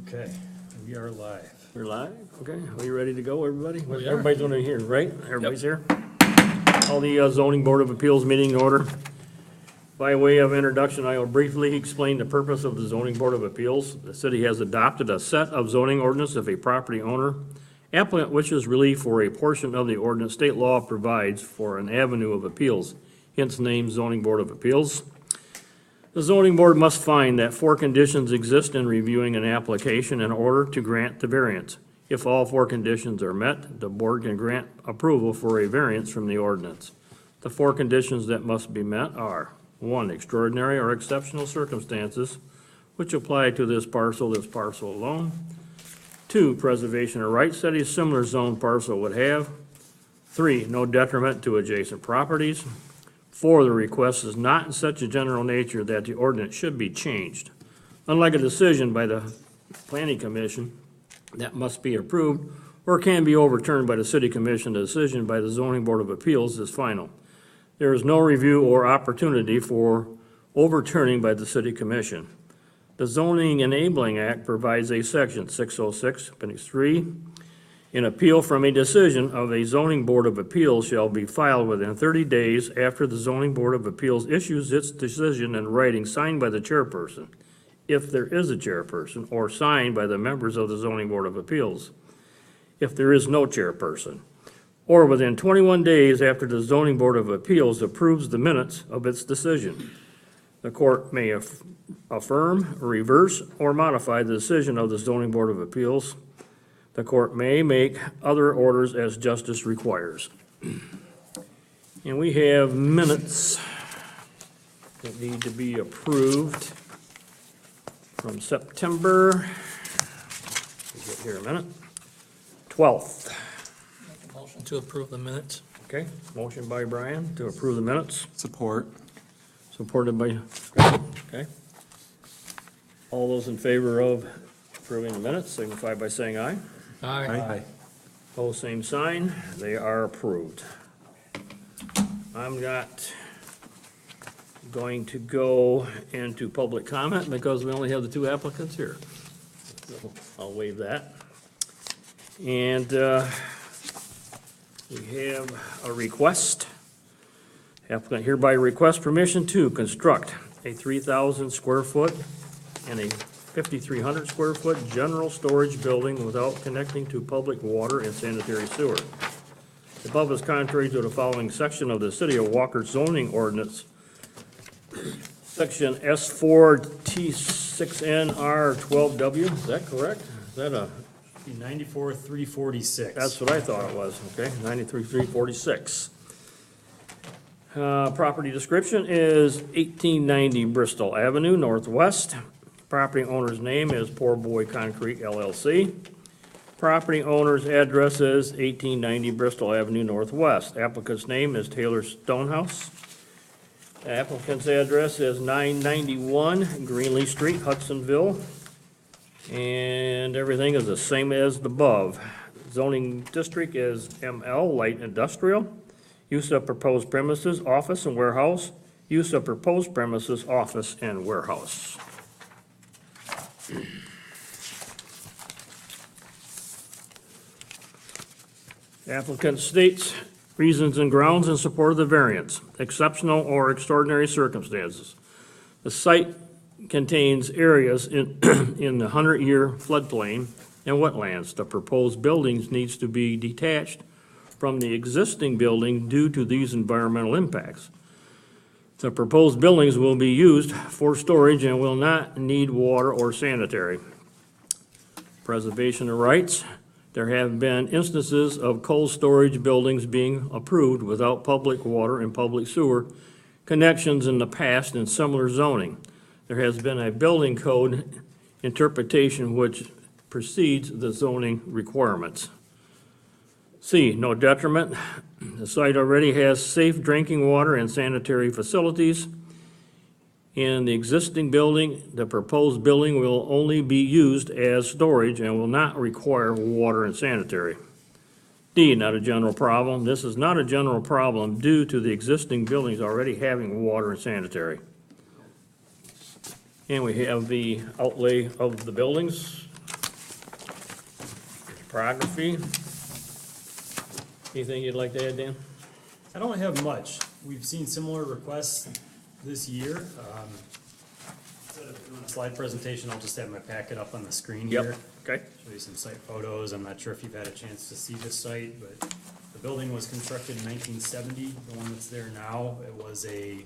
Okay, we are live. We're live, okay, are you ready to go, everybody? We are. Everybody's gonna hear, right? Everybody's here? Call the zoning board of appeals meeting in order. By way of introduction, I will briefly explain the purpose of the zoning board of appeals. The city has adopted a set of zoning ordinance if a property owner applicant wishes relief for a portion of the ordinance. State law provides for an avenue of appeals, hence named zoning board of appeals. The zoning board must find that 4 conditions exist in reviewing an application in order to grant the variance. If all 4 conditions are met, the board can grant approval for a variance from the ordinance. The 4 conditions that must be met are: 1, extraordinary or exceptional circumstances which apply to this parcel alone. 2, preservation of rights that a similar zone parcel would have. 3, no detriment to adjacent properties. 4, the request is not in such a general nature that the ordinance should be changed. Unlike a decision by the planning commission that must be approved or can be overturned by the city commission, the decision by the zoning board of appeals is final. There is no review or opportunity for overturning by the city commission. The Zoning Enabling Act provides a section 606, appendix 3. An appeal from a decision of a zoning board of appeals shall be filed within 30 days after the zoning board of appeals issues its decision in writing, signed by the chairperson, if there is a chairperson, or signed by the members of the zoning board of appeals, if there is no chairperson, or within 21 days after the zoning board of appeals approves the minutes of its decision. The court may affirm, reverse, or modify the decision of the zoning board of appeals. The court may make other orders as justice requires. And we have minutes that need to be approved from September, we'll get here in a minute, 12th. Motion to approve the minutes. Okay, motion by Brian to approve the minutes, Support. supported by, okay. All those in favor of approving the minutes signify by saying aye. Aye. Pose same sign, they are approved. I'm not going to go into public comment because we only have the 2 applicants here. So I'll waive that. And we have a request. Applicant hereby requests permission to construct a 3,000 square foot and a 5,300 square foot general storage building without connecting to public water and sanitary sewer. The above is contrary to the following section of the City of Walker zoning ordinance. Section S4T6NR12W, is that correct? Is that a, 94,346. that's what I thought it was, okay, 93,346. Property description is 1890 Bristol Avenue Northwest. Property owner's name is Poor Boy Concrete LLC. Property owner's address is 1890 Bristol Avenue Northwest. Applicant's name is Taylor Stonehouse. Applicant's address is 991 Greenlee Street, Hudsonville. And everything is the same as the above. Zoning district is ML, light industrial. Use of proposed premises, office and warehouse. Use of proposed premises, office and warehouse. Applicant states reasons and grounds in support of the variance: exceptional or extraordinary circumstances. The site contains areas in, in the 100-year floodplain and wetlands. The proposed buildings needs to be detached from the existing building due to these environmental impacts. The proposed buildings will be used for storage and will not need water or sanitary. Preservation of rights. There have been instances of cold storage buildings being approved without public water and public sewer connections in the past in similar zoning. There has been a building code interpretation which precedes the zoning requirements. C, no detriment. The site already has safe drinking water and sanitary facilities. In the existing building, the proposed building will only be used as storage and will not require water and sanitary. D, not a general problem. This is not a general problem due to the existing buildings already having water and sanitary. And we have the outlay of the buildings. topography. Anything you'd like to add, Dan? I don't have much. We've seen similar requests this year. Instead of doing a slide presentation, I'll just have my packet up on the screen here. Okay. Show you some site photos. I'm not sure if you've had a chance to see this site, but the building was constructed in 1970. The one that's there now, it was a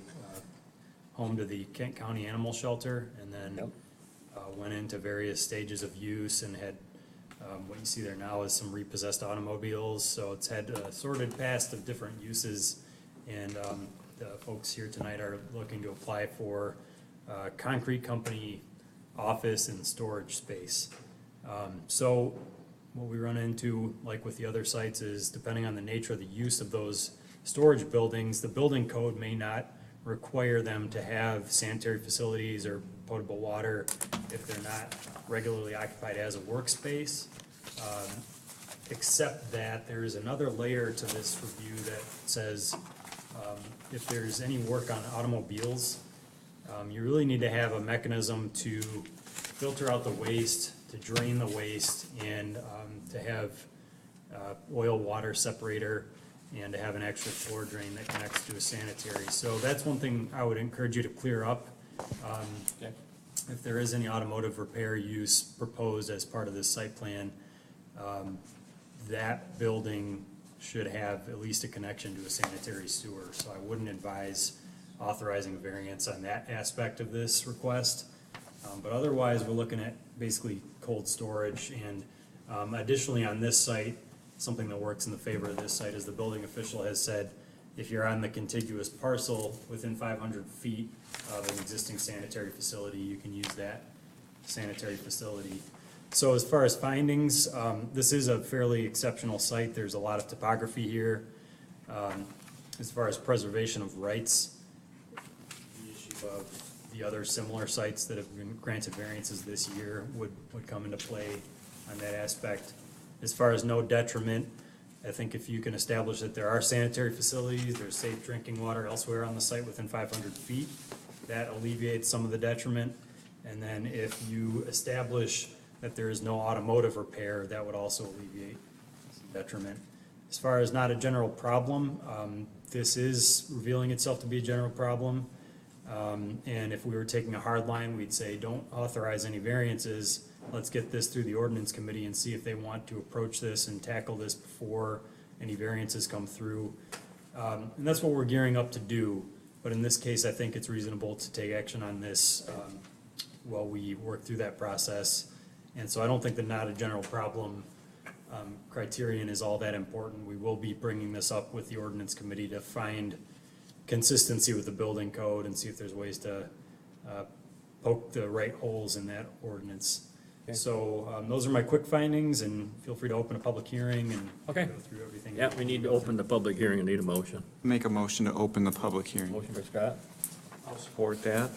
home to the Kent County Animal Shelter, and then Yep. went into various stages of use and had what you see there now is some repossessed automobiles. So it's had a sordid past of different uses, and the folks here tonight are looking to apply for concrete company office and storage space. So what we run into, like with the other sites, is depending on the nature of the use of those storage buildings, the building code may not require them to have sanitary facilities or potable water if they're not regularly occupied as a workspace. Except that there is another layer to this review that says, if there's any work on automobiles, you really need to have a mechanism to filter out the waste, to drain the waste, and to have oil water separator, and to have an extra floor drain that connects to a sanitary. So that's one thing I would encourage you to clear up. Okay. If there is any automotive repair use proposed as part of this site plan, that building should have at least a connection to a sanitary sewer. So I wouldn't advise authorizing a variance on that aspect of this request. But otherwise, we're looking at basically cold storage. And additionally, on this site, something that works in the favor of this site is the building official has said, if you're on the contiguous parcel within 500 feet of an existing sanitary facility, you can use that sanitary facility. So as far as findings, this is a fairly exceptional site. There's a lot of topography here. As far as preservation of rights, the issue of the other similar sites that have been granted variances this year would come into play on that aspect. As far as no detriment, I think if you can establish that there are sanitary facilities, there's safe drinking water elsewhere on the site within 500 feet, that alleviates some of the detriment. And then if you establish that there is no automotive repair, that would also alleviate some detriment. As far as not a general problem, this is revealing itself to be a general problem. And if we were taking a hard line, we'd say, don't authorize any variances. Let's get this through the ordinance committee and see if they want to approach this and tackle this before any variances come through. And that's what we're gearing up to do. But in this case, I think it's reasonable to take action on this while we work through that process. And so I don't think the not a general problem criterion is all that important. We will be bringing this up with the ordinance committee to find consistency with the building code and see if there's ways to poke the right holes in that ordinance. Okay. So those are my quick findings, and feel free to open a public hearing and Okay. go through everything. Yeah, we need to open the public hearing and need a motion. Make a motion to open the public hearing. Motion by Scott, I'll support that.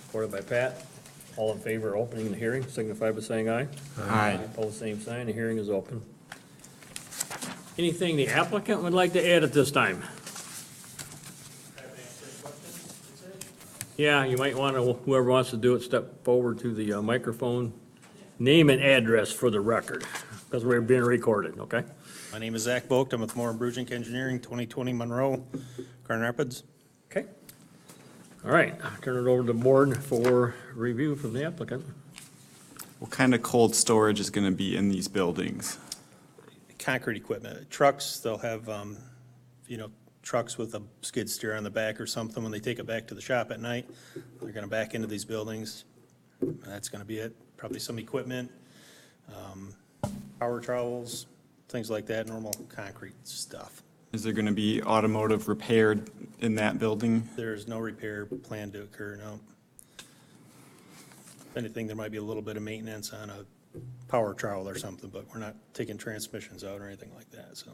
supported by Pat. All in favor of opening the hearing, signify by saying aye. Aye. Opposed, same sign. The hearing is open. Anything the applicant would like to add at this time? Yeah, you might want to, whoever wants to do it, step forward to the microphone. Name and address for the record, because we're being recorded, okay? My name is Zach Vogt. I'm with Moore and Brugink Engineering, 2020 Monroe, Grand Rapids. Okay. All right, I'll turn it over to the board for review from the applicant. What kind of cold storage is going to be in these buildings? Concrete equipment, trucks, they'll have, trucks with a skid steer on the back or something. When they take it back to the shop at night, they're gonna back into these buildings. That's gonna be it. Probably some equipment, power trowels, things like that, normal concrete stuff. Is there going to be automotive repaired in that building? There's no repair planned to occur, no. If anything, there might be a little bit of maintenance on a power trowel or something, but we're not taking transmissions out or anything like that, so.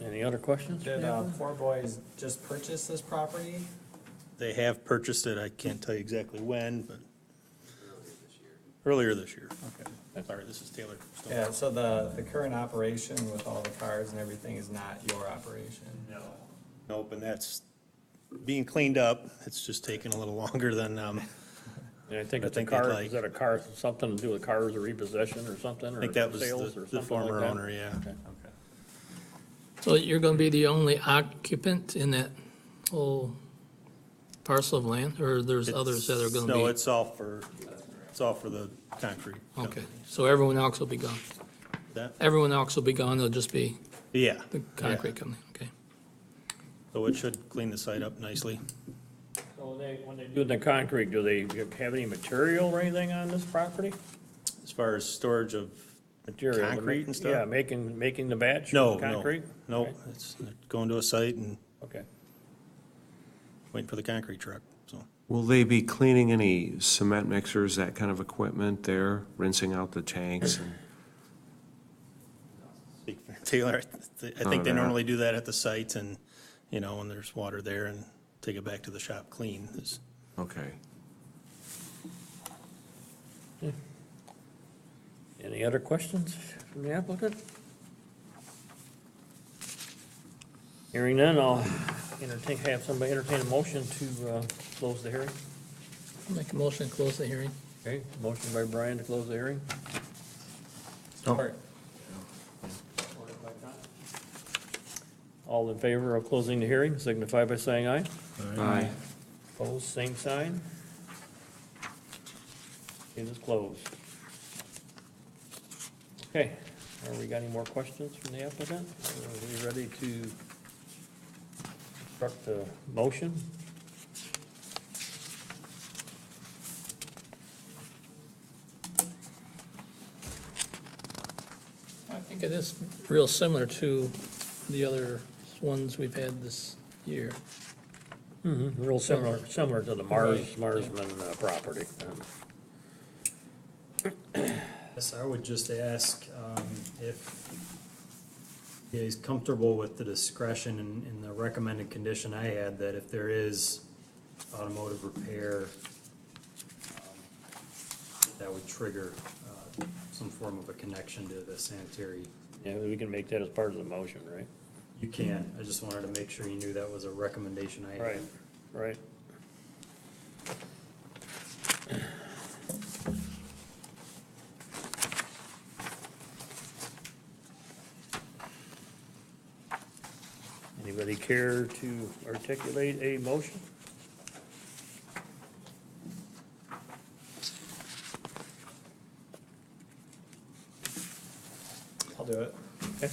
Any other questions? Did Four Boys just purchase this property? They have purchased it, I can't tell you exactly when, but. Earlier this year. Okay. Sorry, this is Taylor. Yeah, so the current operation with all the cars and everything is not your operation? No. Nope, and that's being cleaned up. It's just taking a little longer than And I think I it's a think they'd car, like- is that a car, something to do with cars or repossession or something, I or think that was sales or the something like former that? owner, yeah. Okay. So you're gonna be the only occupant in that whole parcel of land, or there's others that are gonna be? No, it's all for the concrete. Okay, so everyone else will be gone. That, Everyone else will be gone, it'll just be yeah. the concrete company, okay. So it should clean the site up nicely. So when they do the concrete, do they have any material or anything on this property? As far as storage of, Material? Concrete and stuff? Yeah, making the batch? no, of no, Concrete? no, Okay. it's going to a site and Okay. waiting for the concrete truck, so. Will they be cleaning any cement mixers, that kind of equipment there, rinsing out the tanks? Speak for Taylor, I think they no. normally do that at the site and, you know, when there's water there and take it back to the shop clean. It's- Okay. Any other questions from the applicant? Hearing none, I'll have somebody entertain a motion to close the hearing. I'll make a motion to close the hearing. Okay, motion by Brian to close the hearing. Support. All in favor of closing the hearing, signify by saying aye. Aye. Opposed, same sign. It is closed. Okay, are we got any more questions from the applicant? Are we ready to start the motion? I think it is real similar to the other ones we've had this year. Real similar to the Marsman property. Yes, I would just ask if he's comfortable with the discretion in the recommended condition I had, that if there is automotive repair, that would trigger some form of a connection to the sanitary. Yeah, we can make that as part of the motion, right? You can, I just wanted to make sure you knew that was a recommendation I had. Right, right. Anybody care to articulate a motion? I'll do it. Okay.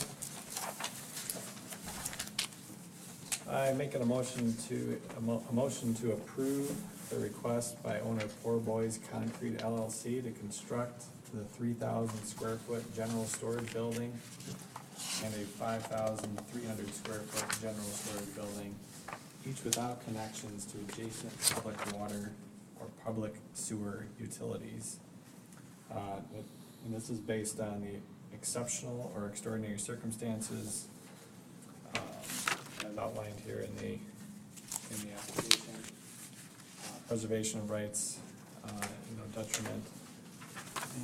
I make a motion to approve the request by owner Poor Boys Concrete LLC to construct the 3,000 square foot general storage building and a 5,300 square foot general storage building, each without connections to adjacent public water or public sewer utilities. And this is based on the exceptional or extraordinary circumstances as outlined here in the application. Preservation of rights, no detriment,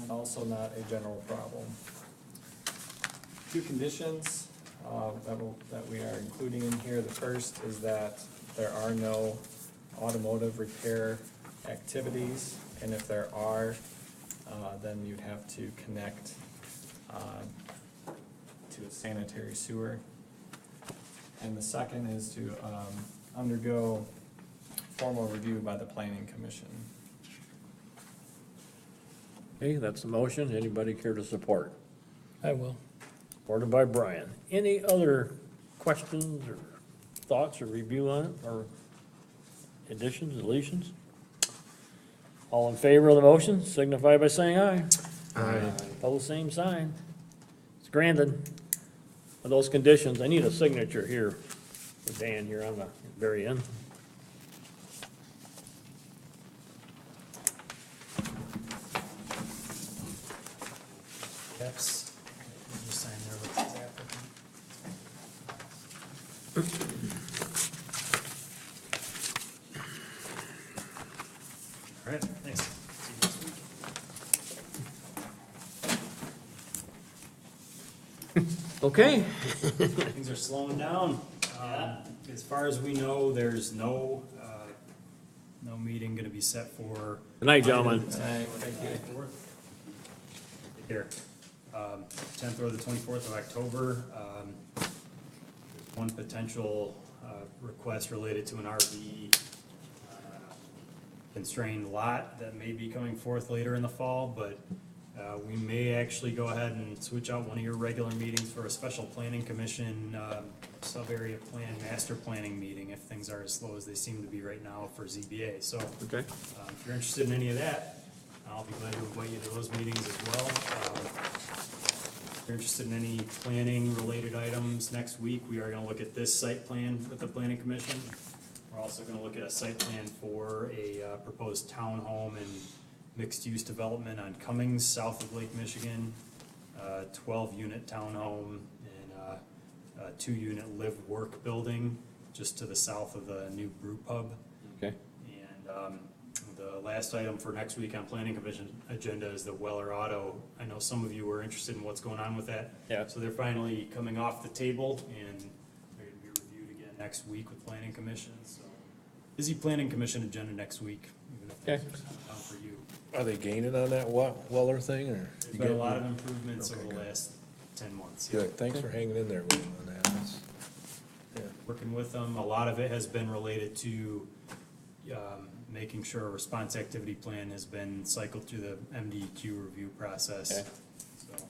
and also not a general problem. Two conditions that we are including in here. The first is that there are no automotive repair activities, and if there are, then you'd have to connect to a sanitary sewer. And the second is to undergo formal review by the planning commission. Okay, that's the motion. Anybody care to support? I will. Supported by Brian. Any other questions or thoughts or review on it, or additions, deletions? All in favor of the motion, signify by saying aye. Aye. Opposed, same sign. It's granted. With those conditions, I need a signature here for Dan here on the very end. Yes. You just sign there with his applicant. All right, thanks. See you next week. Okay. Things are slowing down. As far as we know, there's no No meeting gonna be set for. Good night, gentlemen. Here, 10th or the 24th of October. One potential request related to an RV constrained lot that may be coming forth later in the fall, but we may actually go ahead and switch out one of your regular meetings for a special planning commission sub-area plan, master planning meeting, if things are as slow as they seem to be right now for ZBA. So Okay. if you're interested in any of that, I'll be glad to invite you to those meetings as well. If you're interested in any planning-related items, next week, we are gonna look at this site plan with the planning commission. We're also gonna look at a site plan for a proposed townhome and mixed-use development on Cummings, south of Lake Michigan. 12-unit townhome and a 2-unit live-work building just to the south of the new brew pub. Okay. And the last item for next week on planning commission agenda is the Weller Auto. I know some of you were interested in what's going on with that. Yeah. So they're finally coming off the table and they're gonna be reviewed again next week with planning commission, so. Busy planning commission agenda next week, even if things are slowing down for you. Are they gaining on that Weller thing, or? There's been a lot of improvements over the last 10 months. yeah. Good, thanks for hanging in there with them on that. That's- Working with them, a lot of it has been related to making sure a response activity plan has been cycled through the MDQ review process. Okay. So,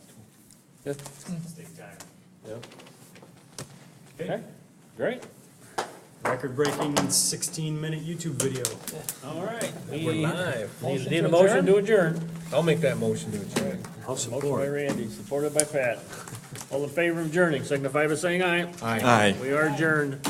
Good. it's take time. Yep. Okay, Okay, great. record-breaking 16-minute YouTube video. All right. We're live. Need a motion to adjourn. I'll make that motion to adjourn. Motion by Randy, supported by Pat. All in favor of adjourning, signify by saying aye. Aye. We are adjourned.